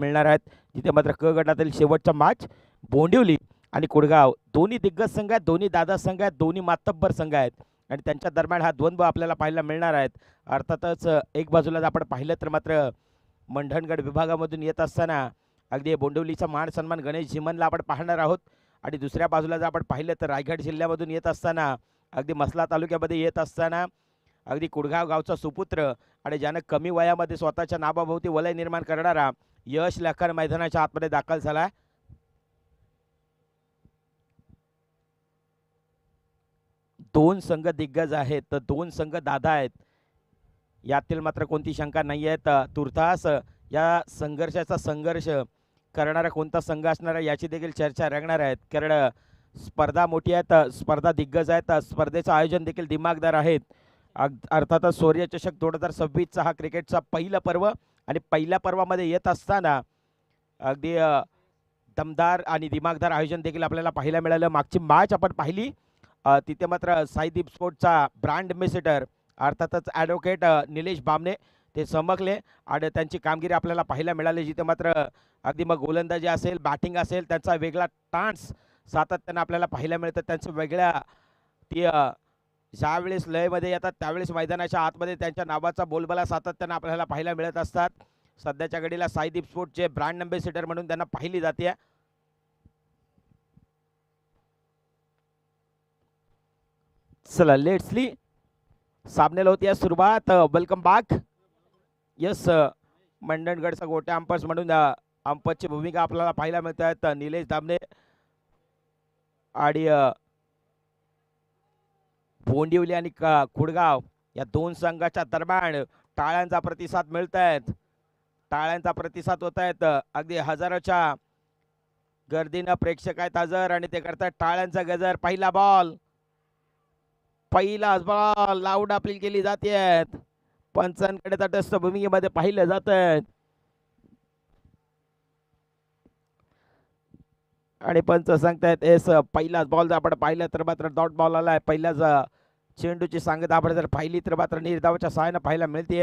मिळणार आहेत, जिथे मात्र क गटातील शेवटचा मॅच बोंडिवली आणि कुडगाव दोन्ही दिग्गज संघ आहेत, दोन्ही दादा संघ आहेत, दोन्ही मातब्बर संघ आहेत आणि त्यांच्या दरम्यान हा द्वंद्व आपल्याला पाहायला मिळणार आहेत. अर्थातच एक बाजूला जर आपण पाहिलं तर मात्र मंडणगड विभागामधून येत असताना अगदी बोंडिवलीचा मान सन्मान गणेश झिमनला आपण पाहणार आहोत आणि दुसऱ्या बाजूला जर आपण पाहिलं तर रायगड जिल्ह्यामधून येत असताना अगदी मसला तालुक्यामध्ये येत असताना अगदी कुडगाव गावचा सुपुत्र आणि ज्यानं कमी वयामध्ये स्वतःच्या नावाभोवती वलय निर्माण करणारा यश लखन मैदानाच्या आतमध्ये दाखल झाला. दोन संघ दिग्गज आहेत तर दोन संघ दादा आहेत, यातील मात्र कोणती शंका नाही आहे. तुर्तास या संघर्षाचा संघर्ष करणारा कोणता संघ असणार आहे याची देखील चर्चा रंगणार आहेत, कारण स्पर्धा मोठी आहेत, स्पर्धा दिग्गज आहेत, स्पर्धेचं आयोजन देखील दिमागदार आहेत. अर्थातच सूर्यचषक 2026चा हा क्रिकेटचा पहिला पर्व आणि पहिल्या पर्वामध्ये येत असताना अगदी दमदार आणि दिमागदार आयोजन देखील आपल्याला पाहायला मिळालं. मागची मॅच आपण पाहिली तिथे मात्र साईदीप स्पोर्टचा ब्रँड एम्बेसेडर अर्थातच ॲडव्होकेट निलेश बामणे ते चमकले आणि त्यांची कामगिरी आपल्याला पाहायला मिळाली, जिथे मात्र अगदी मग गोलंदाजी असेल बॅटिंग असेल त्यांचा वेगळा टान्स सातत्यानं आपल्याला पाहायला मिळतं. त्यांचं वेगळ्या ती ज्यावेळेस लयमध्ये येतात त्यावेळेस मैदानाच्या आतमध्ये त्यांच्या नावाचा बोलबाला सातत्यानं आपल्याला पाहायला मिळत असतात. सध्याच्या घडीला साईदीप स्पोर्टचे ब्रँड एम्बेसेडर म्हणून त्यांना पाहिली जाते. चला लेट्सली सामन्याला होती सुरुवात. Welcome back. यस मंडणगडचा गोट्या अंपर्स म्हणून अंपरची भूमिका आपल्याला पाहायला मिळत आहेत निलेश दामणे आणि बोंडिवली आणि कुडगाव या दोन संघाच्या दरम्यान टाळ्यांचा प्रतिसाद मिळत आहेत, टाळ्यांचा प्रतिसाद होत आहेत. अगदी हजारोच्या गर्दीनं प्रेक्षक आहेत हजर आणि ते करतात टाळ्यांचा गजर. पहिला बॉल लाऊड अपील केली जाते आहेत, पंचांकडे तटस्थ भूमिकेमध्ये पाहिलं जात आहेत आणि पंच सांगतायत एस पहिलाच बॉल जर आपण पाहिलं तर मात्र डॉट बॉल आलाय. पहिल्याच चेंडूची सांगता आपण जर पाहिली तर मात्र निर्धावाच्या सहाय्यानं पाहायला मिळते.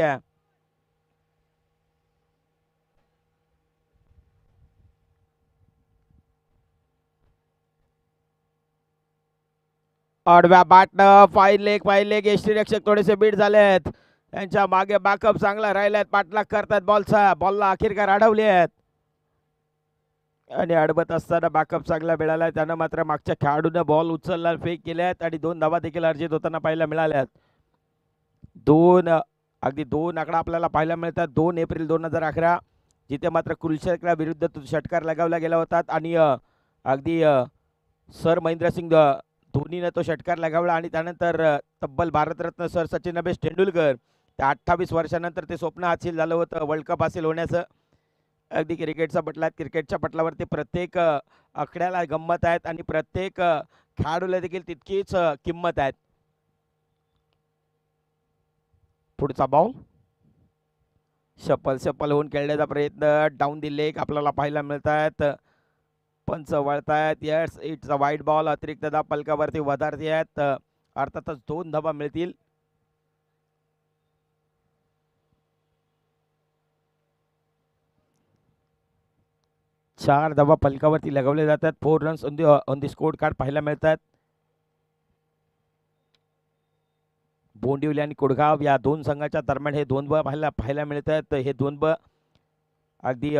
आडव्या बॅटनं फाईन लेग यष्टीरक्षक थोडेसे बीट झालेत, त्यांच्या मागे बॅकअप चांगला राहिलाय, पाठलाग करतात बॉलला अखेरकार अडवले आहेत आणि अडवत असताना बॅकअप चांगला मिळाला. त्यानं मात्र मागच्या खेळाडूनं बॉल उचलला फेक केले आहेत आणि 2 धावा देखील अर्जित होताना पाहायला मिळाल्यात. अगदी 2 आकडा आपल्याला पाहायला मिळतात. 2 एप्रिल 2011 जिथे मात्र कुलशेखरा विरुद्ध षटकार लगावला गेला होता आणि अगदी सर महेंद्रसिंग धोनीने तो षटकार लगावला आणि त्यानंतर तब्बल भारतरत्न सर सचिन अभेश तेंडुलकर त्या 28 वर्षानंतर ते स्वप्न हासिल झालं होतं वर्ल्ड कप हासिल होण्याचं. अगदी क्रिकेटच्या पटलावरती प्रत्येक आकड्याला गंमत आहेत आणि प्रत्येक खेळाडूला देखील तितकीच किंमत आहेत. पुढचा बॉल सफल होऊन खेळण्याचा प्रयत्न, डाऊन दी लेग आपल्याला पाहायला मिळत आहेत. पंच वळतायत. Yes it's a wide ball. अतिरिक्त धाव पलकावरती वधारती आहेत. अर्थातच 2 धावा मिळतील. चार धावा पलकावरती लगावले जातात. 4 runs on the score card पाहायला मिळतात. बोंडिवली आणि कुडगाव या 2 संघाच्या दरम्यान हे द्वंद्व पाहायला मिळत आहेत. हे द्वंद्व अगदी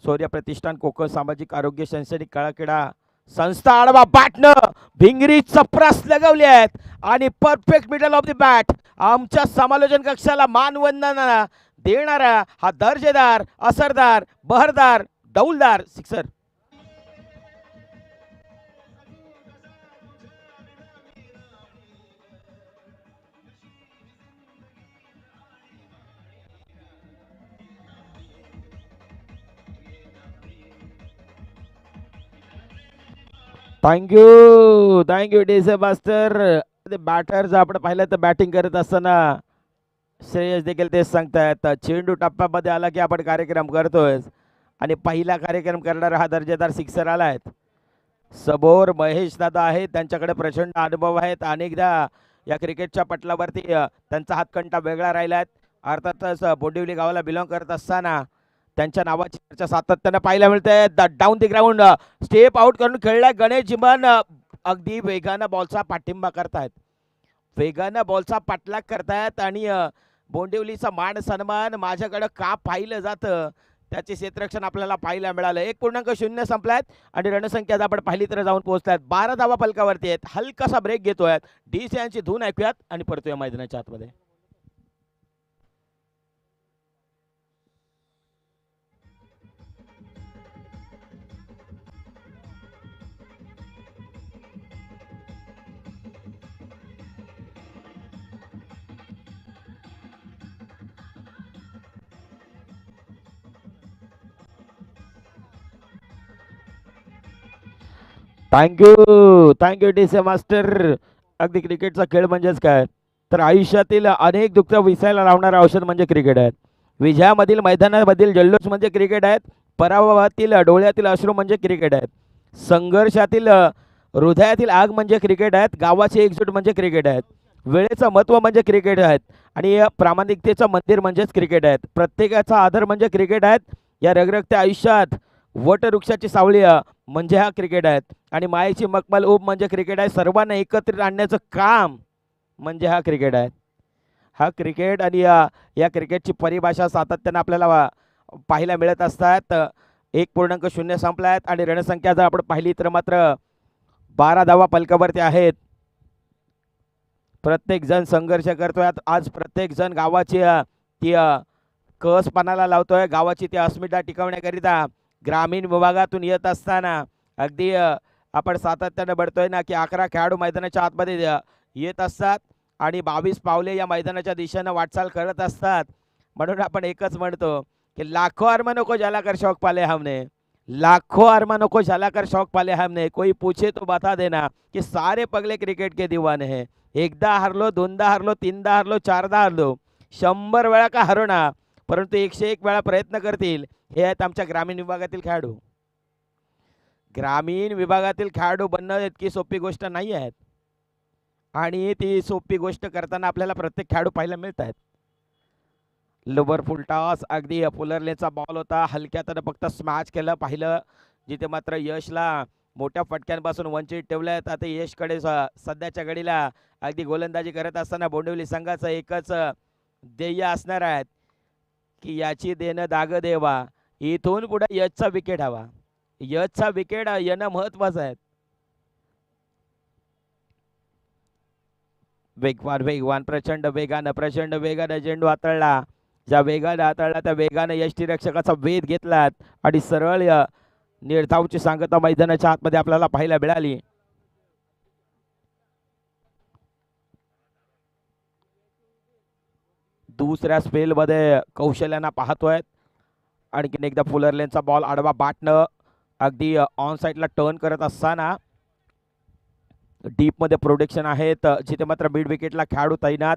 सूर्य प्रतिष्ठान कोकण सामाजिक आरोग्य शैक्षणिक कला क्रीडा संस्था आडवा बॅटनं भिंगरी चपरास लगवली आहेत आणि perfect middle of the bat आमच्या समालोचन कक्षाला मानवंदना देणारा हा दर्जेदार असरदार बहरदार डौलदार sixer. Thank you DJ master. Batters आपण पाहिलं तर बॅटिंग करत असताना श्रेयस देखील तेच सांगतायत, चेंडू टप्प्यामध्ये आला की आपण कार्यक्रम करतोय आणि पहिला कार्यक्रम करणारा हा दर्जेदार सिक्सर आलाय. समोर महेश दादा आहेत, त्यांच्याकडे प्रचंड अनुभव आहेत. अनेकदा या क्रिकेटच्या पटलावरती त्यांचा हातकंटा वेगळा राहिला आहे. अर्थातच बोंडिवली गावाला बिलॉंग करत असताना त्यांच्या नावाची चर्चा सातत्यानं पाहायला मिळते. Down the ground step out करून खेळलाय गणेश जिमन. अगदी वेगानं बॉलचा पाठिंबा करतायत, वेगानं बॉलचा पाठलाग करतायत आणि बोंडिवलीचा मान सन्मान माझ्याकडं का पाहिलं जातं त्याचे क्षेत्ररक्षण आपल्याला पाहायला मिळालं. 1.0 संपलायत आणि रणसंख्या जर आपण पाहिली तर जाऊन पोहोचल्यात. 12 धावा फलकावरती आहेत. हलकासा ब्रेक घेतोय. डीस यांची धून ऐकूयात आणि परतूया मैदानाच्या आतमध्ये. Thank you DC master. अगदी क्रिकेटचा खेळ म्हणजेच काय तर आयुष्यातील अनेक दुःख विसरायला लावणारं औषध म्हणजे क्रिकेट आहे. विजयामधील मैदानामधील जल्लोष म्हणजे क्रिकेट आहेत. पराभवातील डोळ्यातील अश्रू म्हणजे क्रिकेट आहेत. संघर्षातील हृदयातील आग म्हणजे क्रिकेट आहेत. गावाची एकजूट म्हणजे क्रिकेट आहेत. वेळेचं महत्त्व म्हणजे क्रिकेट आहेत आणि प्रामाणिकतेचं मंदिर म्हणजेच क्रिकेट आहेत. प्रत्येकाचा आदर म्हणजे क्रिकेट आहेत. या रगरगत्या आयुष्यात वटवृक्षाची सावली म्हणजे हा क्रिकेट आहेत आणि मायेची मखमल ऊब म्हणजे क्रिकेट आहे. सर्वांना एकत्रित आणण्याचं काम म्हणजे हा क्रिकेट आहे. हा क्रिकेट आणि या क्रिकेटची परिभाषा सातत्यानं आपल्याला पाहायला मिळत असतात. 1.0 संपला आहेत आणि रणसंख्या जर आपण पाहिली तर मात्र 12 धावा पलकावरती आहेत. प्रत्येक जण संघर्ष करतोय. आज प्रत्येक जण गावाची ती कस पानाला लावतोय. गावाची ती अस्मिता टिकवण्याकरिता ग्रामीण विभागातून येत असताना अगदी आपण सातत्यानं बघतोय ना की 11 खेळाडू मैदानाच्या आतमध्ये येत असतात आणि 22 पावले या मैदानाच्या दिशेनं वाटचाल करत असतात. म्हणून आपण एकच म्हणतो कि लाखों अरमानों को जलाकर शौक पाले हमने, लाखों अरमानों को जलाकर शौक पाले हमने, कोई पूछे तो बता देना कि सारे पगले क्रिकेट के दीवाने हैं. एकदा हरलो, दोनदा हरलो, तीनदा हरलो, चारदा हरलो, 100 वेळा का हरो ना, परंतु 101 वेळा प्रयत्न करतील. हे आहेत आमच्या ग्रामीण विभागातील खेळाडू. ग्रामीण विभागातील खेळाडू बनणं इतकी सोपी गोष्ट नाही आहे आणि ती सोपी गोष्ट करताना आपल्याला प्रत्येक खेळाडू पाहायला मिळत आहेत. लोवर फुल टॉस अगदी पुलरलेचा बॉल होता. हलक्यातनं फक्त स्मॅच केलं पाहिलं जिथे मात्र यशला मोठ्या फटक्यांपासून वंचित ठेवलं आहे. आता यशकडे सध्याच्या घडीला अगदी गोलंदाजी करत असताना बोंडिवली संघाचं एकच ध्येय असणार आहे की याची देणं दाग देवा. इथून पुढे यशचा विकेट हवा. यशचा विकेट येणं महत्वाचं आहे. वेगवान प्रचंड वेगानं चेंडू हाताळला. ज्या वेगाने हाताळला त्या वेगाने यष्टीरक्षकाचा वेध घेतलात आणि सरळ निर्धावची सांगता मैदानाच्या आतमध्ये आपल्याला पाहायला मिळाली. दुसऱ्या स्पेल मध्ये कौशल्यानं पाहतोय. आणखीन एकदा फुलरलेनचा बॉल आडवा बाटनं अगदी ऑन साईडला टर्न करत असताना डीप मध्ये प्रोटेक्शन आहेत जिथे मात्र मिड विकेटला खेळाडू तैनात.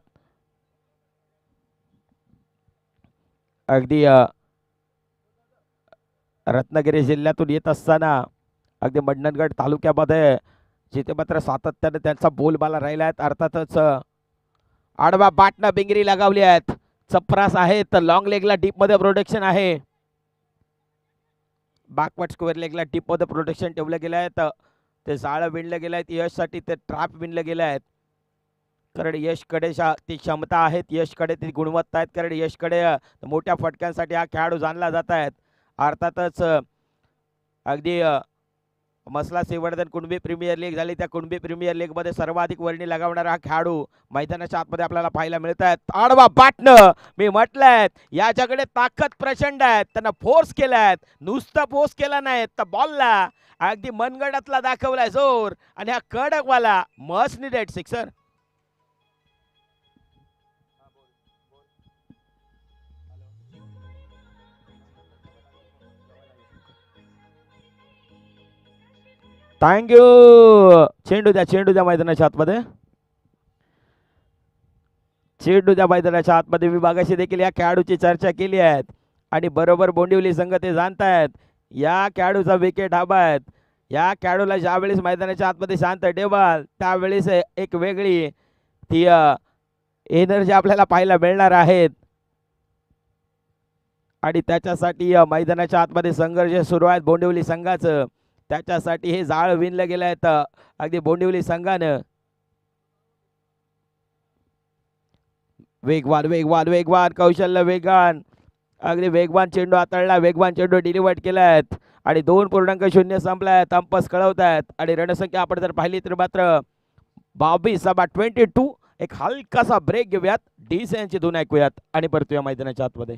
अगदी रत्नागिरी जिल्ह्यातून येत असताना अगदी मंडणगड तालुक्यामध्ये जिथे मात्र सातत्याने त्यांचा बोलबाला राहिला आहे. अर्थातच आडवा बाटनं बिंगरी लगावली आहेत. चपरास आहेत. लॉंग लेगला डीप मध्ये प्रोटेक्शन आहे. बॅकवर्ड स्क्वेअर लेगला डीप मध्ये प्रोटेक्शन ठेवलं गेलं आहे. ते जाळं विणलं गेलं आहे. यशसाठी ते ट्रॅप विणलं गेलं आहे. कारण यशकडे ती क्षमता आहेत. यशकडे ती गुणवत्ता आहेत. कारण यशकडे मोठ्या फटक्यांसाठी हा खेळाडू जाणला जात आहेत. अर्थातच अगदी मसला श्रीवर्धन कुणबी प्रीमियर लीग झाली. त्या कुणबी प्रीमियर लीग मध्ये सर्वाधिक वर्णी लगावणारा हा खेळाडू मैदानाच्या आतमध्ये आपल्याला पाहायला मिळत आहेत. आडवा बाटणं मी म्हटलंय याच्याकडे ताकद प्रचंड आहे. त्यांना फोर्स केलाय. नुसतं फोर्स केला नाही तर बॉलला अगदी मनगडातला दाखवलाय जोर आणि हा कडकवाला मस्ट नीडेड सिक्सर. थँक्यू. चेंडू द्या मैदानाच्या आतमध्ये. चेंडू द्या मैदानाच्या आतमध्ये विभागाशी देखील या खेळाडूची चर्चा केली आहे आणि बरोबर बोंडिवली संघ ते जाणतायत या खेळाडूचा विकेट हवा आहे. या खेळाडूला ज्यावेळेस मैदानाच्या आतमध्ये शांत ठेवाल त्यावेळेस एक वेगळी ती एनर्जी आपल्याला पाहायला मिळणार आहेत. आणि त्याच्यासाठी मैदानाच्या आतमध्ये संघर्ष सुरू आहेत बोंडिवली संघाचं. त्याच्यासाठी हे जाळ विणलं गेलं आहेत अगदी बोंडिवली संघानं. वेगवान वेगवान वेगवान कौशल्य वेगवान अगदी वेगवान चेंडू हाताळला, वेगवान चेंडू डिलिव्हर्ड केलायत आणि 2.0 संपलायत. अंपस कळवतायत आणि रणसंख्या आपण जर पाहिली तर मात्र 22-22. एक हलकासा ब्रेक घेऊयात, डीस यांची धून ऐकूयात आणि परतूया मैदानाच्या आतमध्ये.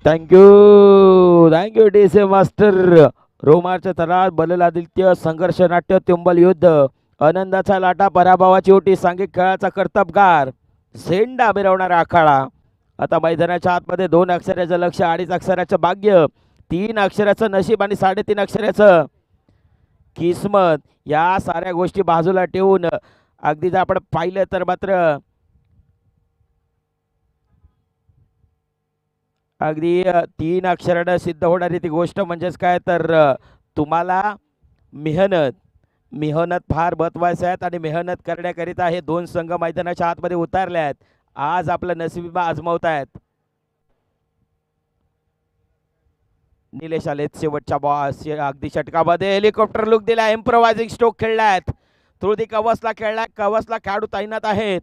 Thank you D C master. रोमारच्या तरात बलल आदित्य संघर्ष नाट्य तुंबल युद्ध आनंदाचा लाटा पराभवाची ओटी सांघिक खेळाचा कर्तबगार झेंडा मिरवणारा आखाडा. आता मैदानाच्या आतमध्ये 2 अक्षराचं लक्ष, 2.5 अक्षराचं भाग्य, 3 अक्षराचं नशीब आणि 3.5 अक्षराचं किस्मत. या साऱ्या गोष्टी बाजूला ठेवून अगदी जर आपण पाहिलं तर मात्र अगदी 3 अक्षरानं सिद्ध होणारी ती गोष्ट म्हणजेच काय तर तुम्हाला मेहनत मेहनत फार महत्वाचं आहेत आणि मेहनत करण्याकरिता हे 2 संघ मैदानाच्या आतमध्ये उतरले आहेत. आज आपलं नशीब आजमावत आहेत. निलेश आलेत शेवटच्या बॉस अगदी षटकामध्ये हेलिकॉप्टर लुक दिला, इम्प्रोवायझिंग स्ट्रोक खेळलायत. थ्रुदी कवसला खेळलाय, कवसला खेळाडू तैनात आहेत.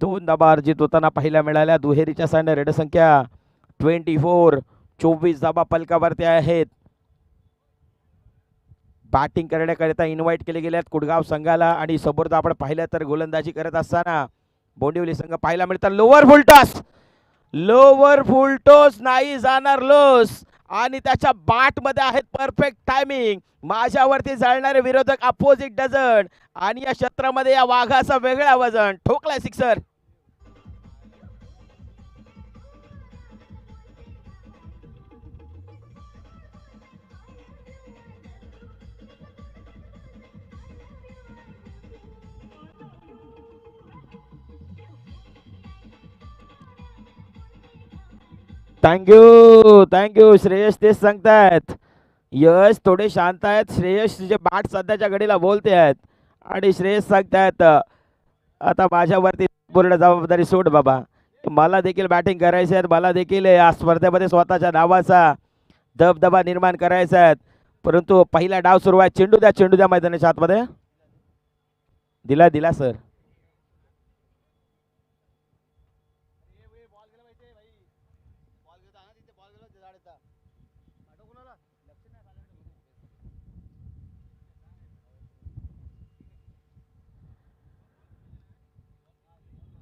2 धाबा अर्जित होताना पाहायला मिळाल्या दुहेरीच्या साईडने. रेड संख्या 24 धाबा पलकावरती आहेत. बॅटिंग करण्याकरिता इन्व्हाइट केले गेले आहेत कुडगाव संघाला आणि समोर आपण पाहिलं तर गोलंदाजी करत असताना बोंडिवली संघ पाहायला मिळतात. लोवर फुलटॉस नाही जाणार लॉस आणि त्याच्या बॅट मध्ये आहेत परफेक्ट टायमिंग. माझ्यावरती जाळणारे विरोधक अपोजिट डझन आणि या क्षेत्रामध्ये या वाघाचा वेगळा वजन. ठोकलाय सिक्सर. थँक्यू श्रेयस तेच सांगतायत. यश थोडे शांत आहेत. श्रेयस जे बॅट सध्याच्या घडीला बोलते आहेत आणि श्रेयस सांगतायत आता माझ्यावरती पूर्ण जबाबदारी सोड बाबा. मला देखील बॅटिंग करायची आहे, मला देखील या स्पर्धेमध्ये स्वतःच्या नावाचा दबदबा निर्माण करायचा आहे. परंतु पहिला डाव सुरू आहे. चेंडू द्या मैदानाच्या आतमध्ये. दिला सर.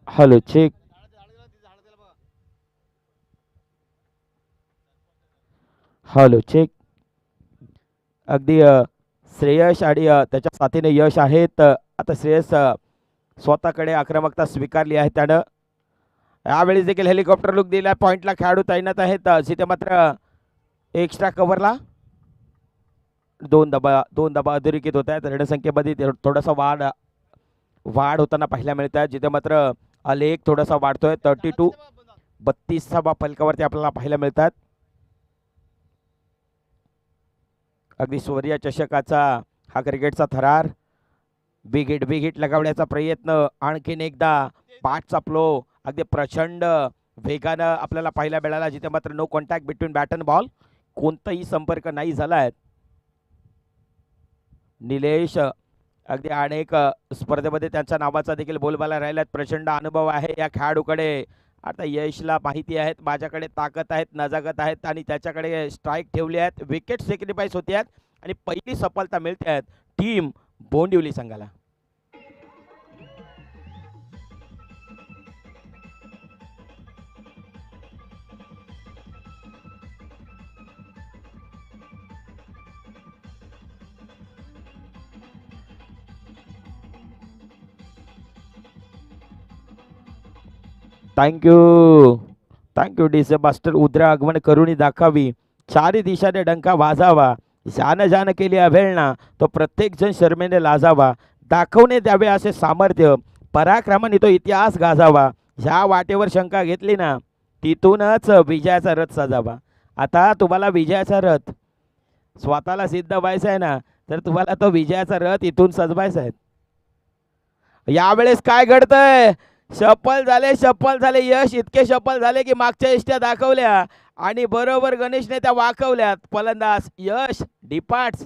Hello check. अगदी श्रेयश आणि त्याच्या साथीने यश आहेत. आता श्रेयस स्वतःकडे आक्रमकता स्वीकारली आहे त्यानं. यावेळी देखील हेलिकॉप्टर लुक दिला. पॉइंटला खेळाडू तैनात आहेत. जिथे मात्र एक्स्ट्रा कव्हरला 2 धाबा अधोरेखित होत आहेत. रणसंख्येमध्ये थोडासा वाढ होताना पाहायला मिळत आहे. जिथे मात्र आलेख थोडासा वाढतोय. 32 धाबा फलकावरती आपल्याला पाहायला मिळतात. अगदी सूर्य चषकाचा हा क्रिकेटचा थरार. बिग हिट लगावण्याचा प्रयत्न. आणखीन एकदा बॅटचा फ्लो अगदी प्रचंड वेगानं आपल्याला पाहायला मिळाला. जिथे मात्र no contact between bat and ball. कोणताही संपर्क नाही झालाय. निलेश अगदी अनेक स्पर्धेमध्ये त्यांच्या नावाचा देखील बोलबाला राहिल्यात. प्रचंड अनुभव आहे या खेळाडूकडे. आता यशला माहिती आहेत माझ्याकडे ताकद आहेत, नजाकत आहेत आणि त्याच्याकडे स्ट्राईक ठेवली आहेत. विकेट सॅक्रिफाईस होते आहेत आणि पहिली सफलता मिळते आहेत टीम बोंडिवली संघाला. Thank you DJ master. उद्र आगमन करुणी दाखावी, चारी दिशाने डंका वाजावा, जान जान केली अभेळणा, तो प्रत्येक जण शर्मेने लाजावा, दाखवणे द्यावे असे सामर्थ्य, पराक्रमाने तो इतिहास गाजावा, ह्या वाटेवर शंका घेतली ना, तिथूनच विजयाचा रथ सजावा. आता तुम्हाला विजयाचा रथ स्वतःला सिद्ध व्हायचा आहे ना, तर तुम्हाला तो विजयाचा रथ इथून सजवायचा आहे. यावेळेस काय घडतंय? सफल झाले यश. इतके सफल झाले की मागच्या इष्ट्या दाखवल्या आणि बरोबर गणेशने त्या वाकवल्यात. फलंदाज यश डिपार्ट्स.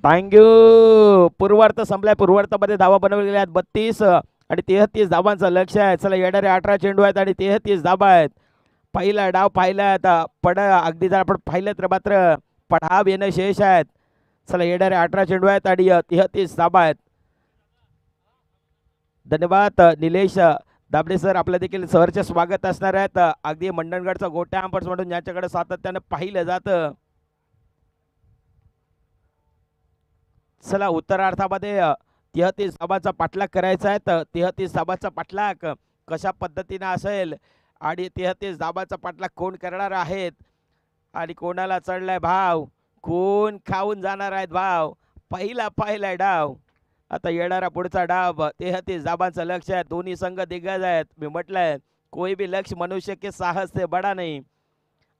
थँक्यू. पूर्वार्थ संपलाय. पूर्वार्थामध्ये धावा बनवल्या गेल्या आहेत 32 आणि 33 धावांचं लक्ष आहे. चला येणारे 18 चेंडू आहेत आणि 33 धाबा आहेत. पहिला डाव पाहिला आता अगदी जर आपण पाहिलं तर मात्र पडाव येणं शेष आहेत. चला येणारे 18 चेंडू आहेत आणि 33 धाबा आहेत. धन्यवाद निलेश दाबडे सर. आपलं देखील सरचे स्वागत असणार आहेत. अगदी मंडणगडचा गोट्या अंपर्स म्हणून ज्यांच्याकडे सातत्यानं पाहिलं जातं. चला उत्तरार्धामध्ये 33 धाबाचा पाठलाग करायचा आहे. तर 33 धाबाचा पाठलाग कशा पद्धतीने असेल आणि 33 धाबाचा पाठलाग कोण करणार आहेत आणि कोणाला चढलाय भाव, कोण खाऊन जाणार आहेत भाव. पहिला डाव. आता येणारा पुढचा डाव 33 धाबांचं लक्ष आहे. दोन्ही संघ दिग्गज आहेत. मी म्हटलंय कोई भी लक्ष्य मनुष्य के साहस से बड़ा नहीं,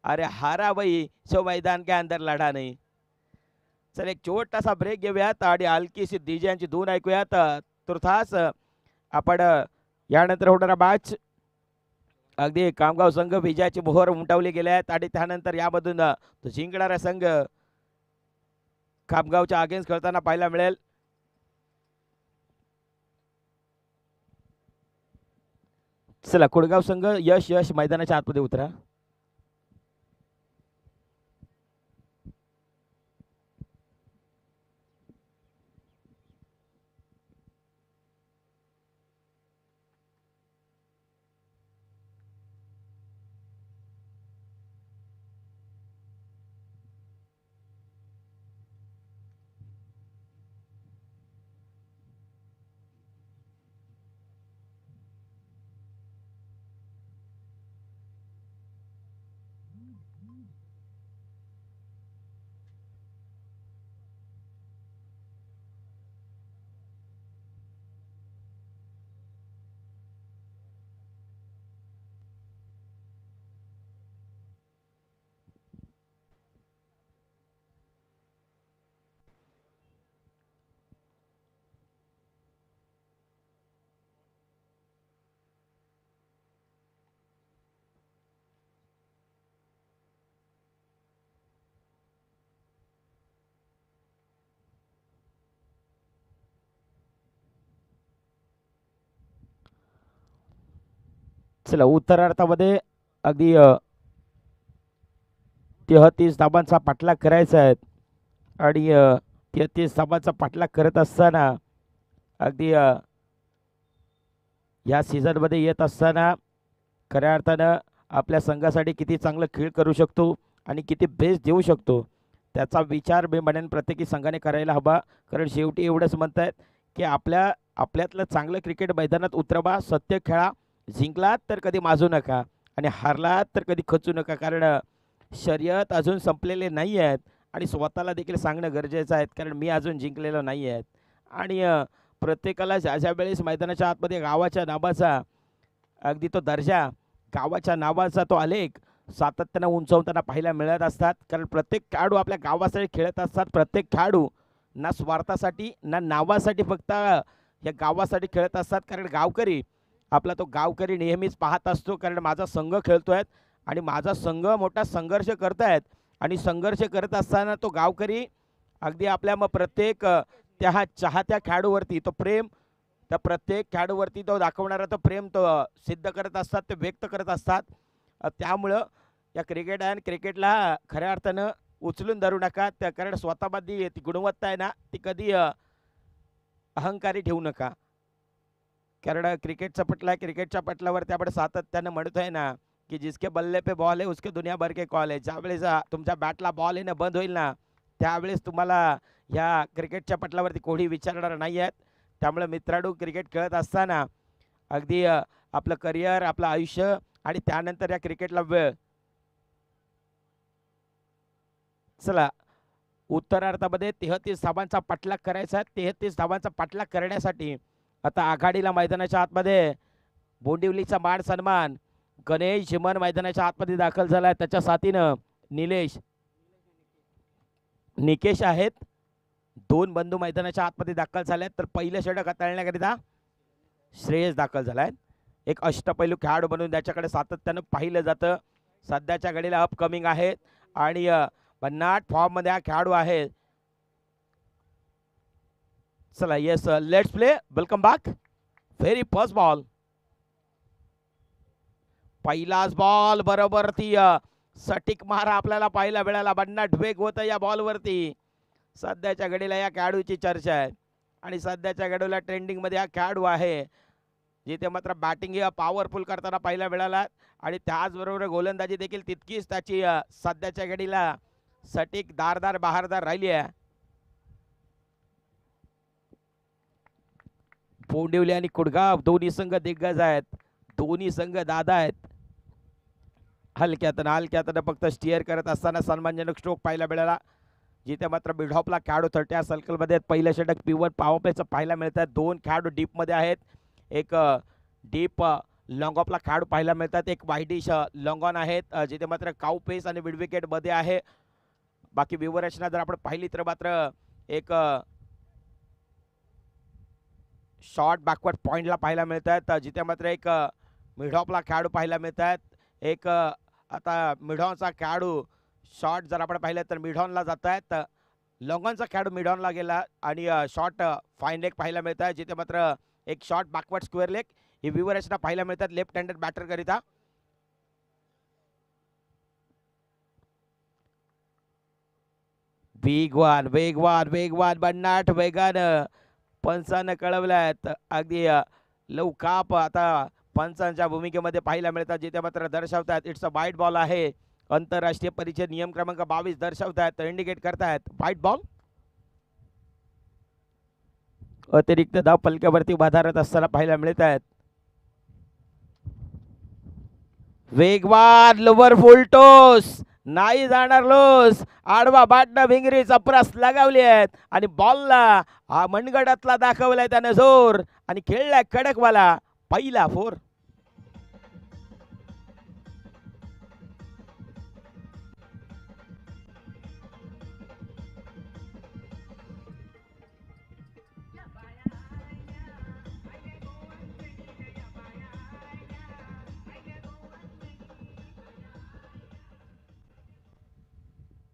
अरे हारा वही सो मैदान के अंदर लढा नाही. चल एक छोटासा ब्रेक घेऊयात आणि हलकीशी डीजे यांची धून ऐकूयात. तुर्तास आपण यानंतर होणारा मॅच अगदी कामगाव संघ विजयाची मोहर उमटवली गेले आहेत आणि त्यानंतर यामधून तो जिंकणारा संघ कामगावच्या अगेन्स्ट खेळताना पाहायला मिळेल. चला कुडगाव संघ यश मैदानाच्या आतमध्ये उतरा. चला उत्तरार्धामध्ये अगदी 33 धाबांचा पाठलाग करायचा आहे आणि 33 धाबांचा पाठलाग करत असताना अगदी या सीझनमध्ये येत असताना खऱ्या अर्थानं आपल्या संघासाठी किती चांगलं खेळ करू शकतो आणि किती बेस्ट देऊ शकतो त्याचा विचार मी म्हणेन प्रत्येकी संघाने करायला हवा. कारण शेवटी एवढंच म्हणतायत की आपल्यातलं चांगलं क्रिकेट मैदानात उतरवा, सत्य खेळा. जिंकलात तर कधी माजू नका आणि हारलात तर कधी खचू नका. कारण शर्यत अजून संपलेले नाही आहेत आणि स्वतःला देखील सांगणं गरजेचं आहे. कारण मी अजून जिंकलेलो नाही आहेत आणि प्रत्येकाला ज्या वेळेस मैदानाच्या आतमध्ये गावाच्या नावाचा अगदी तो दर्जा, गावाच्या नावाचा तो आलेख सातत्यानं उंचावताना पाहायला मिळत असतात. कारण प्रत्येक खेळाडू आपल्या गावासाठी खेळत असतात. प्रत्येक खेळाडू ना स्वार्थासाठी ना नावासाठी फक्त या गावासाठी खेळत असतात. कारण गावकरी आपला तो गावकरी नेहमीच पाहत असतो. कारण माझा संघ खेळतो आहे आणि माझा संघ मोठा संघर्ष करत आहेत आणि संघर्ष करत असताना तो गावकरी अगदी आपल्या मग प्रत्येक त्या चाहत्या खेळाडूवरती तो प्रेम, त्या प्रत्येक खेळाडूवरती तो दाखवणारा तो प्रेम तो सिद्ध करत असतात, ते व्यक्त करत असतात. त्यामुळं या क्रिकेटला खऱ्या अर्थानं उचलून धरू नका. त्या कारण स्वतःमध्ये ती गुणवत्ता आहे ना ती कधी अहंकारी ठेवू नका. कारण क्रिकेटचा पटला क्रिकेटच्या पटलावरती आपण सातत्यानं म्हणतोय ना की जिसके बल्ले पे बॉल आहे उसके दुनिया भर के कॉल आहे. ज्यावेळेस तुमच्या बॅटला बॉल येणं बंद होईल ना, त्यावेळेस तुम्हाला ह्या क्रिकेटच्या पटलावरती कोणी विचारणार नाही आहेत. त्यामुळे मित्रांनो, क्रिकेट खेळत असताना अगदी आपलं करिअर, आपलं आयुष्य आणि त्यानंतर या क्रिकेटला वेळ. चला, उत्तरार्धामध्ये 33 धावांचा पाठलाग करायचा. 33 धावांचा पाठलाग करण्यासाठी आता आघाडीला मैदानाच्या आतमध्ये बोंडिवलीचा मान सन्मान गणेश झिमन मैदानाच्या आतमध्ये दाखल झाला आहे. त्याच्या साथीनं निकेश आहेत. दोन बंधू मैदानाच्या आतमध्ये दाखल झाले आहेत. तर पहिलं षटक हाताळण्याकरिता श्रेयस दाखल झालाय. एक अष्टपैलू खेळाडू बनून त्याच्याकडे सातत्यानं पाहिलं जातं. सध्याच्या घडीला अपकमिंग आहेत आणि भन्नाट फॉर्म मध्ये हा खेळाडू आहे. चला, yes, let's play. Welcome back. Very first ball. पहिलाच बॉल बरोबर ती सटीक मारा आपल्याला पाहायला मिळाला. भन्नाट वेग होता या बॉलवरती. सध्याच्या घडीला या खेळाडूची चर्चा आहे आणि सध्याच्या घडीला ट्रेंडिंग मध्ये हा खेळाडू आहे, जिथे मात्र बॅटिंग ही पॉवरफुल करताना पाहायला मिळाला आणि त्याचबरोबर गोलंदाजी देखील तितकीच त्याची सध्याच्या घडीला सटीक, धारदार, बहारदार राहिली आहे. बोंडिवली आणि कुडगाव दोन्ही संघ दिग्गज आहेत. दोन्ही संघ दादा आहेत. हलक्यातनं फक्त स्टिअर करत असताना सन्मानजनक स्ट्रोक पाहायला मिळाला, जिथे मात्र मिडऑफला खेळाडू 30 सर्कलमध्ये पहिलं षटक पिवर पॉवर प्लेचं पाहायला मिळतात. दोन खेळाडू डीपमध्ये आहेत. एक डीप लॉंग ऑफला खेळाडू पाहायला मिळतात. एक वाईडिश लॉंग ऑन आहेत, जिथे मात्र काऊ पेस आणि मिड विकेट मध्ये आहे. बाकी व्यूवरचना जर आपण पाहिली तर मात्र एक शॉर्ट बॅकवर्ड पॉइंटला पाहायला मिळतात, जिथे मात्र एक मिडऑफला खेळाडू पाहायला मिळतात. एक आता मिडॉनचा खेळाडू शॉर्ट जर आपण पाहिलं तर मिडॉनला जात आहेत. लॉंगॉनचा खेळाडू मिडॉनला गेला आणि शॉर्ट फाईन लेग पाहायला मिळत आहे, जिथे मात्र एक शॉर्ट बॅकवर्ड स्क्वेअर लेग ही व्यूवरचना पाहायला मिळतात लेफ्ट हँडेड बॅटर करिता. वेगवान भन्नाट वेगानं पंचानं कळवल्यात. अगदी लवकाप आता पंचांच्या भूमिकेमध्ये पाहायला मिळतात, जिथे मात्र दर्शवतात इट्स अ वाईट बॉल आहे. आंतरराष्ट्रीय परिचय नियम क्रमांक 22 दर्शवतात, इंडिकेट करतायत वाईट बॉल. अतिरिक्त धाव पलक्यावरती वाधारत असताना पाहायला मिळत आहेत. वेगवान लोवर फुल टोस, नाही जाणार लोस. आडवा बाटना भिंगरी चपरास लगावली आहेत आणि बॉलला हा मनगडातला दाखवलाय त्याने जोर आणि खेळलाय कडकवाला. पहिला फोर.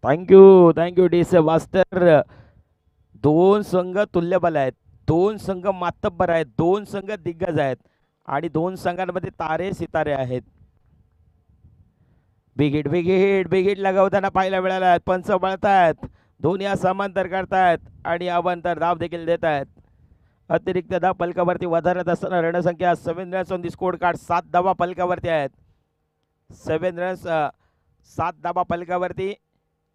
Thank you DC master. दोन संघ तुल्यबल आहेत, दोन संघ मातब्बर आहेत, दोन संघ दिग्गज आहेत आणि दोन संघांमध्ये तारे सितारे आहेत. बिगिट लगावताना पाहायला मिळाला. पंच बळतायत, दोन्ही समांतर करतायत आणि अवांतर धाव देखील देत आहेत. अतिरिक्त धाव पलकावरती वधारत असताना रणसंख्या 7 runs on the score card. 7 धावा पलकावरती आहेत. 7 रन्स 7 धावा पलकावरती.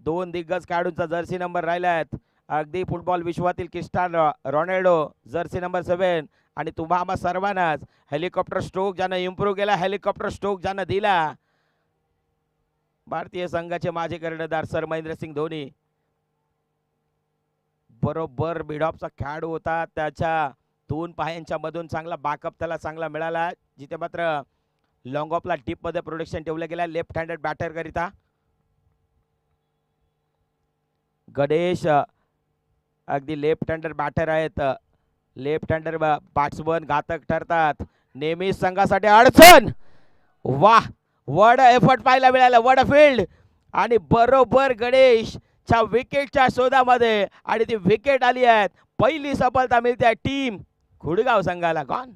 दोन दिग्गज खेळाडूंचा जर्सी नंबर राहिला आहेत. अगदी फुटबॉल विश्वातील क्रिस्टियानो रोनाल्डो जर्सी नंबर 7 आणि तुम्हा सर्वांनाच हेलिकॉप्टर स्ट्रोक ज्यानं इम्प्रूव्ह केला, हेलिकॉप्टर स्ट्रोक ज्यानं दिला, भारतीय संघाचे माजी कर्णधार सर महेंद्रसिंग धोनी. बरोबर मिडऑफचा खेळाडू होता, त्याच्या दोन पायांच्या मधून चांगला बॅकअप त्याला चांगला मिळाला, जिथे मात्र लॉंग ऑफला डीप मध्ये प्रोटेक्शन ठेवलं गेलं लेफ्ट हँडेड बॅटर करिता. गणेश अगदी लेफ्ट हँडर बॅटर आहेत. लेफ्ट हँडर बॅट्समन घातक ठरतात नेहमी संघासाठी अडचण. वाह, वड एफर्ट पाहायला मिळाला, वड फील्ड आणि बरोबर गणेशच्या विकेटच्या शोधामध्ये आणि ती विकेट आली आहे. पहिली सफलता मिळते टीम खुडगाव संघाला. गॉन.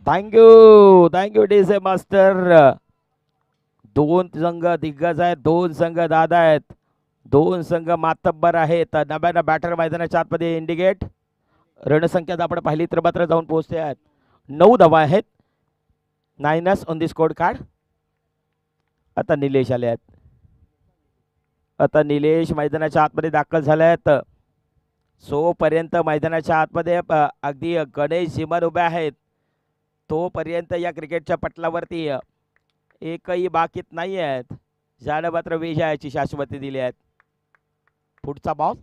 Thank you DJ master. दोन संघ दिग्गज आहेत, दोन संघ दादा आहेत, दोन संघ मातब्बर आहेत. नव्यानं बॅटर मैदानाच्या आतमध्ये इंडिकेट. रणसंख्या जर आपण पाहिली तर मात्र जाऊन पोहोचते आहेत. 9 धावा आहेत. 9 ऑन दी स्कोर कार्ड. आता निलेश आले आहेत. आता निलेश मैदानाच्या आतमध्ये दाखल झाले आहेत. पर्यंत मैदानाच्या आतमध्ये अगदी गणेश सिमन उभे आहेत. तोपर्यंत या क्रिकेटच्या पटलावरती एकही बाकीत नाही आहेत. ज्यानं मात्र विजयाची शाश्वती दिली आहेत. पुढचा बॉल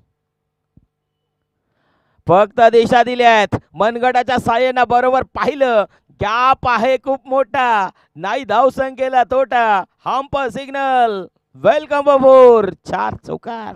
फक्त दिशा दिल्या आहेत. मनगटाच्या साह्यानं बरोबर पाहिलं. गॅप आहे खूप मोठा, नाही धावसंख्येला तोटा. Hump signal. Welcome abode. 4 चौकार.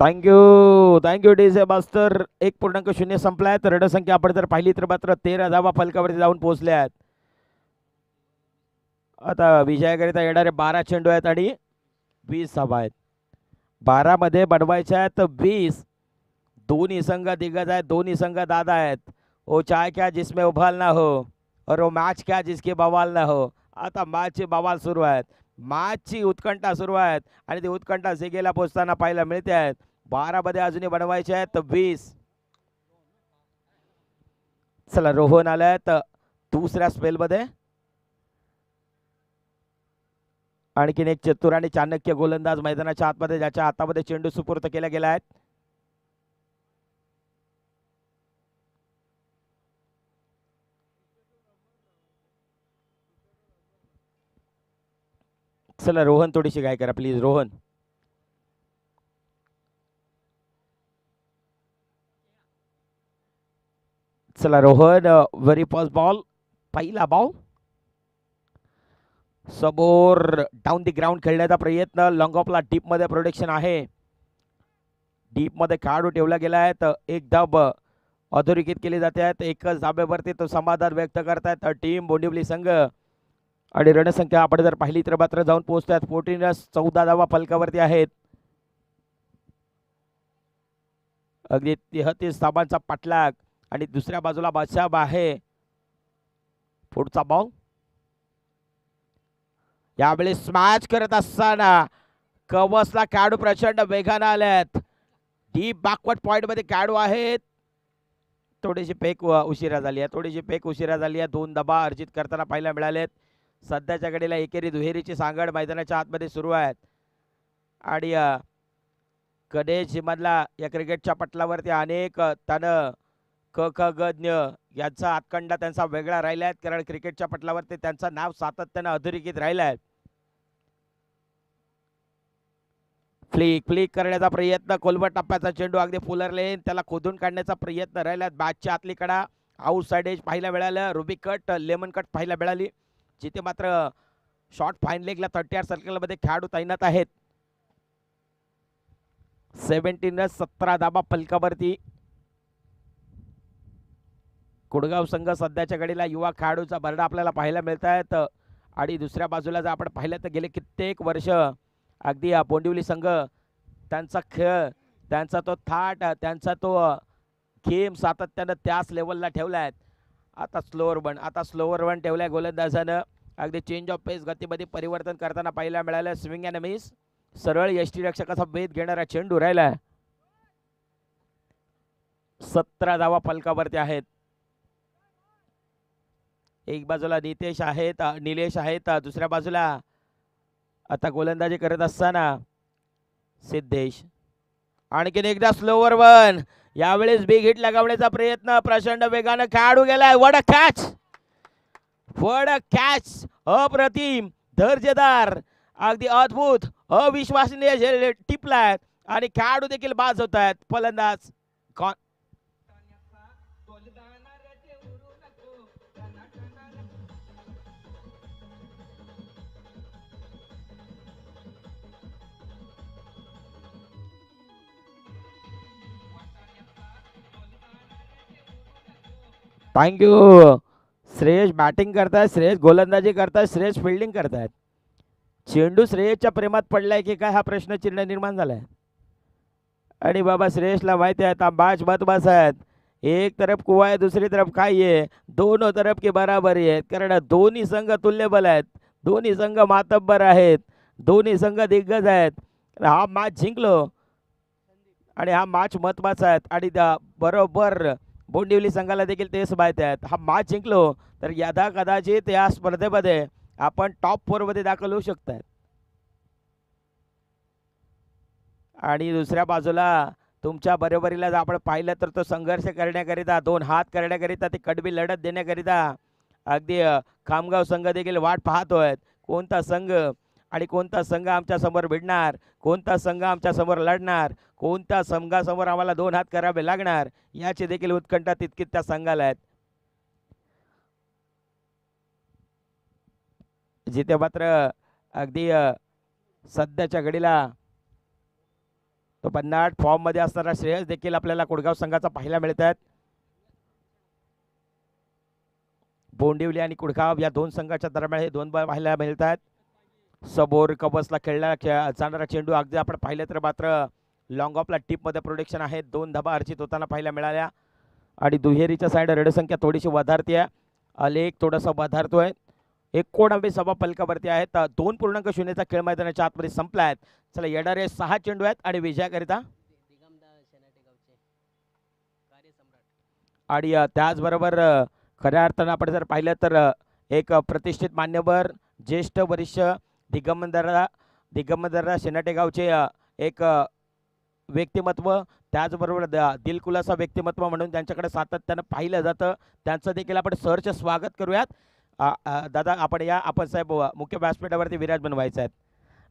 Thank you DJ master. 1.0 संपलाय. तर रणसंख्या आपण जर पाहिली तर मात्र 13 धावा फलकावरती जाऊन पोहोचल्या आहेत. आता विजयाकरिता येणारे 12 चेंडू आहेत आणि 20 धावा आहेत. 12 मध्ये बनवायच्या आहेत 20. दोन्ही संघ दिग्गज आहेत, दोन्ही संघ दादा आहेत. ओ चाय क्या जिसमें उबाल ना हो और वो मॅच क्या जिसके बवाल ना हो. आता मॅचचे बवाल सुरू आहेत. मॅचची उत्कंठा सुरू आहेत आणि ती उत्कंठा जिगेला पोहोचताना पाहायला मिळते आहेत. 12 मध्ये अजूनही बनवायचे आहेत 20. चला रोहन आल्यात दुसऱ्या स्पेलमध्ये. आणखीन एक चतुर आणि चाणक्य गोलंदाज मैदानाच्या आतमध्ये, ज्याच्या हातामध्ये चेंडू सुपूर्त केला गेला आहे. चला रोहन थोडीशी काय करा प्लीज. रोहन चला रोहन. Very first ball. पहिला बॉल समोर डाऊन दी ग्राउंड खेळण्याचा प्रयत्न. लॉंग ऑफला डीप मध्ये प्रोटेक्शन आहे. डीप मध्ये खेळाडू ठेवला गेला आहे. तर एक धाब अधोरेखित केली जाते आहेत. एकच धाब्यावरती तो समाधान व्यक्त करतायत टीम बोंडिवली संघ. आणि रणसंख्या आपण जर पाहिली तर मात्र जाऊन पोहोचतात 14 14 धावा फलकावरती आहेत. अगदी 33 धाबांचा पाठलाग आणि दुसऱ्या बाजूला बादशाह आहे. पुढचा बॉल यावेळी स्मॅच करत असताना कवचला खेळाडू प्रचंड वेगाने आल्यात. डीप बॅकवर्ड पॉइंट मध्ये खेळाडू आहेत. थोडीशी पेक उशिरा झाली आहे, थोडीशी पेक उशिरा झाली आहे. 2 धाबा अर्जित करताना पाहायला मिळालेत. सध्याच्या घडीला एकेरी दुहेरीची सांगड मैदानाच्या आतमध्ये सुरू आहेत. आणि गणेश मधला या क्रिकेटच्या पटलावरती अनेक तन क ख गज्ञ यांचा हातखंडा त्यांचा वेगळा राहिला आहे. कारण क्रिकेटच्या पटलावरती त्यांचं नाव सातत्यानं अधोरेखित राहिलं आहे. फ्लिक करण्याचा प्रयत्न. कोलबट टप्प्याचा चेंडू अगदी फुलर लेन त्याला खोदून काढण्याचा प्रयत्न राहिला. बॅटच्या आतली कडा आउट साइड एज पाहायला मिळालं. रुबी कट लेमन कट पाहायला मिळाली, जिथे मात्र शॉर्ट फाईन लेगला 38 सर्कलमध्ये खेळाडू तैनात आहेत. 17 धाबा फलकावरती. कुडगाव संघ सध्याच्या घडीला युवा खेळाडूचा भरडा आपल्याला पाहायला मिळत आहेत. आणि दुसऱ्या बाजूला जर आपण पाहिलं तर गेले कित्येक वर्ष अगदी बोंडिवली संघ त्यांचा खेळ, त्यांचा तो थाट, त्यांचा तो गेम सातत्यानं त्याच लेवलला ठेवला आहे. आता स्लोअर वन ठेवलाय गोलंदाजानं. अगदी चेंज ऑफ पेस गतीमध्ये परिवर्तन करताना पाहायला मिळालं. Swing and miss. सरळ यष्टीरक्षकाचा भेद घेणारा चेंडू राहिला. 17 धावा फलकावरती आहेत. एक बाजूला नितेश आहेत, निलेश आहेत, दुसऱ्या बाजूला आता गोलंदाजी करत असताना सिद्धेश. आणखीन एकदा स्लोवर वन. यावेळेस बिग हिट लगावण्याचा प्रयत्न. प्रचंड वेगानं खेळाडू गेलाय. वड कॅच. अप्रतिम, दर्जेदार, अगदी अद्भुत, अविश्वसनीय टिपलाय आणि खेळाडू देखील बाद होत आहेत. फलंदाज थँक्यू. श्रेयस बॅटिंग करतायत, श्रेयस गोलंदाजी करतायत, श्रेयस फिल्डिंग करतायत. चेंडू श्रेयसच्या प्रेमात पडलाय की काय हा प्रश्न चिन्ह निर्माण झालाय. आणि बाबा श्रेयसला माहिती आहे आता बाज मत बस आहेत. एक तरफ कुवा आहे, दुसरी तरफ काय आहे, दोनों तरफ की बराबरी आहेत. कारण दोन्ही संघ तुल्यबल आहेत, दोन्ही संघ मातब्बर आहेत, दोन्ही संघ दिग्गज आहेत. हा मॅच जिंकलो आणि हा मॅच महत्वाचा आहे. आणि बरोबर बोंडिवली संघाला देखील तेच माहिती आहेत. हा मॅच जिंकलो तर यदा कदाचित या स्पर्धेमध्ये आपण टॉप 4 मध्ये दाखल होऊ शकतात. आणि दुसऱ्या बाजूला तुमच्या बरोबरीला जर आपण पाहिलं तर तो संघर्ष करण्याकरिता, दोन हात करण्याकरिता, ती कडवी लढत देण्याकरिता अगदी खामगाव संघ देखील वाट पाहतोय. कोणता संघ आणि कोणता संघ आमच्या समोर भिडणार, कोणता संघ आमच्या समोर लढणार, कोणत्या संघासमोर आम्हाला दोन हात करावे लागणार, याची देखील उत्कंठा तितकीच त्या संघाला आहेत. जिथे मात्र अगदी सध्याच्या घडीला तो भन्नाट फॉर्म मध्ये असणारा श्रेयस देखील आपल्याला कुडगाव संघाचा पाहायला मिळत आहेत. बोंडिवली आणि कुडगाव या दोन संघाच्या दरम्यान हे दोन पाहायला मिळत आहेत. सबोर कबसला जाणारा चेंडू अगदी आपण पाहिलं तर मात्र लॉंग ऑफला टीपमध्ये प्रोडक्शन आहे. 2 धाबा अर्जित होताना पाहायला मिळाल्या. आणि दुहेरीच्या साईड रडसंख्या थोडीशी वधारती आहे, आलेख थोडासा वधारतोय. 19 सभा पलकावरती आहेत. 2.0चा खेळ मैदानाच्या आतमध्ये संपला आहे. चला येणारे 6 चेंडू आहेत आणि विजयाकरिता आणि त्याचबरोबर खऱ्या अर्थानं आपण जर पाहिलं तर एक प्रतिष्ठित मान्यवर ज्येष्ठ वरिष्ठ दिगंबरदा शेनाटे गावचे एक व्यक्तिमत्व, त्याचबरोबर दिलखुलासा व्यक्तिमत्व म्हणून त्यांच्याकडे सातत्यानं पाहिलं जातं. त्यांचं देखील आपण सहर्ष स्वागत करूयात. दादा आपण या, आपण साहेब मुख्य व्यासपीठावरती विराजमान व्हायचं आहेत.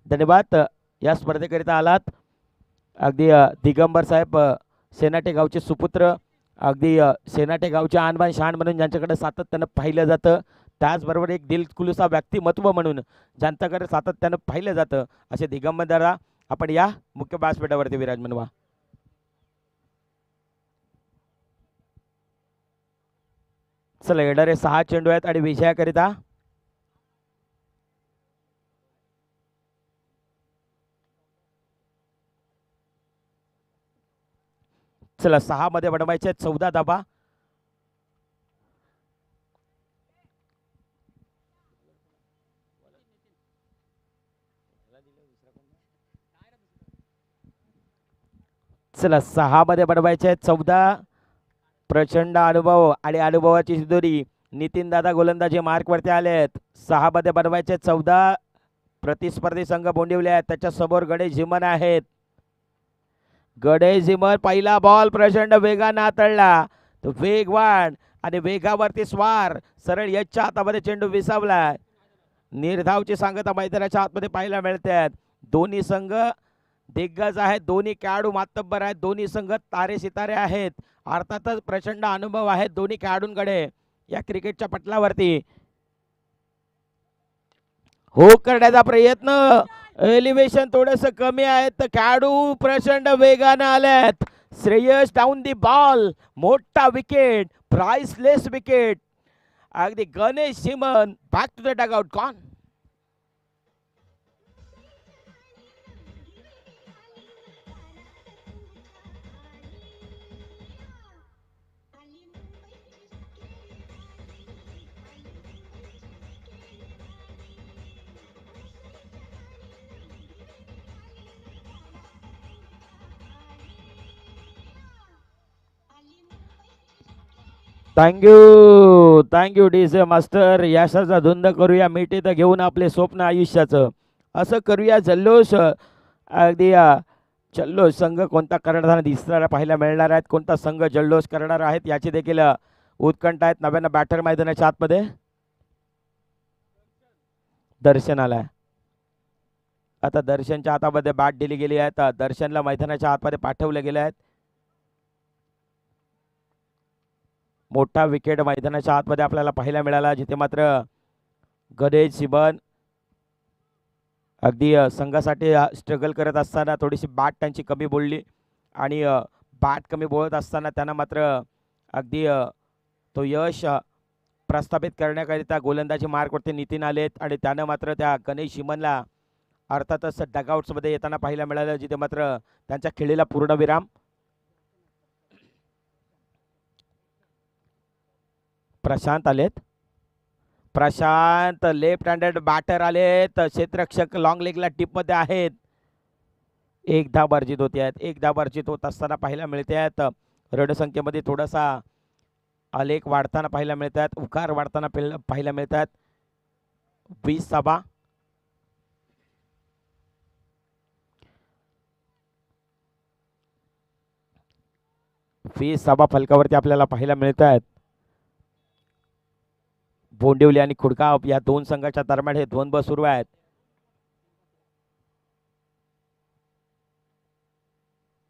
धन्यवाद. या स्पर्धेकरिता आलात. अगदी दिगंबर साहेब शेनाटे गावचे सुपुत्र, अगदी शेनाटे गावचे आणबान शान म्हणून ज्यांच्याकडे सातत्यानं पाहिलं जातं, त्याचबरोबर एक दिलखुलासा व्यक्तिमत्व म्हणून ज्यांच्याकडे सातत्यानं पाहिलं जातं, असे दिगंबरदादा आपण या मुख्य व्यासपीठावरती विराजमान व्हा. चला येणारे 6 चेंडू आहेत आणि विजयाकरिता चला 6 मध्ये बनवायचे 14 धाबा. चला 6 मध्ये बनवायचे 14. प्रचंड अनुभव आणि अनुभवाची सिद्धोरी नितीन दादा गोलंदाजी मार्कवरती आले आहेत. 6 मध्ये बनवायचे 14. प्रतिस्पर्धी संघ बोंडिवले आहेत, त्याच्या समोर गणेश झिमन आहेत. गणेश झिमन पहिला बॉल प्रचंड वेगाने हाताळला, तो वेगवान आणि वेगावरती स्वार, सरळ याच्या हातामध्ये चेंडू विसावला. निर्धावची सांगता मैदानाच्या आतमध्ये पाहायला मिळते. दोन्ही संघ दिग्गज आहेत, दोन्ही खेळाडू मातब्बर आहेत, दोन्ही संघ तारे सितारे आहेत. अर्थातच प्रचंड अनुभव आहेत दोन्ही खेळाडूंकडे या क्रिकेटच्या पटलावरती. हो करण्याचा प्रयत्न, एलिव्हेशन थोडस कमी आहे तर खेळाडू प्रचंड वेगाने आलेत. श्रेयस डाऊन दी बॉल, मोठा विकेट, प्राइसलेस विकेट. अगदी Ganesh Jhiman back to the dugout gone. Thank you DJ master. यशाचा धुंद करूया मिठीत घेऊन आपले स्वप्न आयुष्याचं, असं करूया जल्लोष. अगदी जल्लोष संघ कोणता करणारा दिसणारा पाहायला मिळणार आहेत, कोणता संघ जल्लोष करणार आहेत याची देखील उत्कंठा आहेत. नव्यानं बॅटर मैदानाच्या आतमध्ये दर्शन आलाय. आता दर्शनच्या हातामध्ये बॅट दिली गेली आहे, दर्शनला मैदानाच्या आतमध्ये पाठवले गेले आहेत. मोठा विकेट मैदानाच्या आतमध्ये आपल्याला पाहायला मिळाला, जिथे मात्र गणेश झिमन अगदी संघासाठी स्ट्रगल करत असताना थोडीशी बॅट त्यांची कमी बोलली आणि बॅट कमी बोलत असताना त्यांना मात्र अगदी तो यश प्रस्थापित करण्याकरिता गोलंदाजी मार्कवरती नितीन आलेत आणि त्यानं मात्र त्या गणेश शिमनला अर्थातच डगआउट्समध्ये येताना पाहायला मिळालं, जिथे मात्र त्यांच्या खेळीला पूर्णविराम. प्रशांत आलेत. प्रशांत लेफ्ट हँडेड बॅटर आलेत. क्षेत्ररक्षक लॉंग लेगला टिपमध्ये आहेत. एक धाव वर्जित होते आहेत. एक धाव वर्जित होत असताना पाहायला मिळते आहेत. रणसंख्येमध्ये थोडासा आलेख वाढताना पाहायला मिळतात. उकार वाढताना पाहायला मिळतात. 20 धावा. फलकावरती आपल्याला पाहायला मिळत आहेत. बोंडिवली आणि खुडगाव या दोन संघाच्या दरम्यान हे द्वंद्व सुरू आहेत.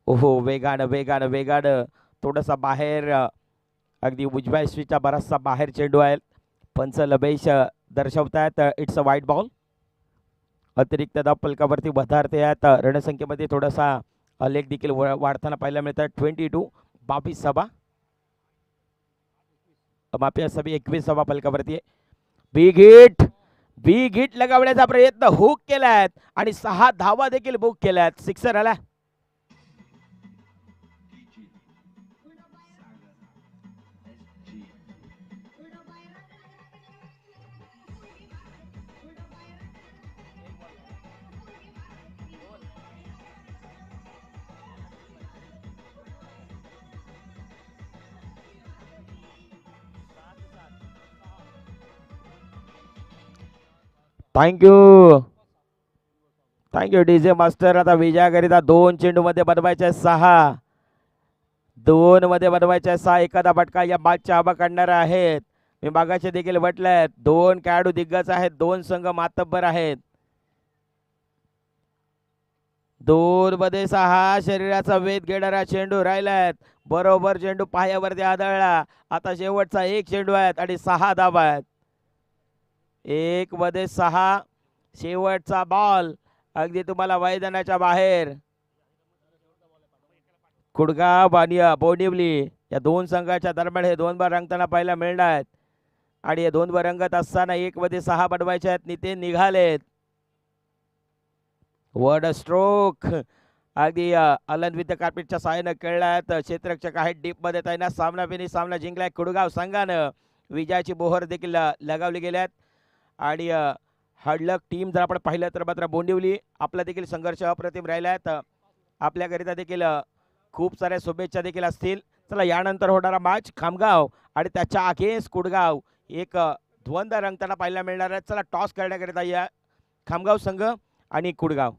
ओहो, वेगानं वेगानं वेगानं थोडासा बाहेर, अगदी उजव्या स्वीच्या बराचसा बाहेर चेंडू आहे. पंच लबेश दर्शवतायत इट्स अ वाईट बॉल. अतिरिक्त धाव फलकावरती वधारते आहेत. रणसंख्येमध्ये थोडासा आलेख देखील वाढताना पाहायला मिळतात. 22 धावा. माफी सभी 21 धावा फलकावरती आहे. बिग हिट लगावण्याचा प्रयत्न हुक केलाय आणि 6 धावा देखील बुक केल्यात. सिक्सर आला. Thank you DJ master. आता विजयाकरिता 2 चेंडू मध्ये बनवायचे 6. 2 मध्ये बनवायचे 6. एखादा फटका या बादच्या हवा काढणार आहेत. मी मागाचे देखील म्हटलंय 2 खेळाडू दिग्गज आहेत. 2 संघ मातब्बर आहेत. 2 मध्ये 6 शरीराचा वेध घेणारा चेंडू राहिलाय. बरोबर चेंडू पायावरती आदळला. आता शेवटचा 1 चेंडू आहेत आणि 6 धावा आहेत. 1 मध्ये 6 शेवटचा बॉल अगदी तुम्हाला मैदानाच्या बाहेर. खुडगाव आणि बोंडिवली या 2 संघाच्या दरम्यान हे 2 बार रंगताना पाहायला मिळणार आहेत. आणि हे 2 बार रंगत असताना 1 मध्ये 6 बनवायचे आहेत. नितीन निघालेत. वर्ड स्ट्रोक अगदी अलन विथ कार्पेटच्या सहाय्यानं खेळलात. क्षेत्ररक्षक आहेत डीप मध्ये तैनात. सामना जिंकलाय खुडगाव संघानं. विजयाची बोहर देखील लगावली गेल्यात. आणि हडलक टीम जर आपण पाहिलं तर मात्र बोंडिवली आपला देखील संघर्ष अप्रतिम राहिलात. आपल्याकरिता देखील खूप साऱ्या शुभेच्छा देखील असतील. चला, यानंतर होणारा मॅच खामगाव आणि त्याच्या अगेन्स्ट कुडगाव एक द्वंद्व रंगताना पाहायला मिळणार आहे. चला, टॉस करण्याकरिता या खामगाव संघ आणि कुडगाव.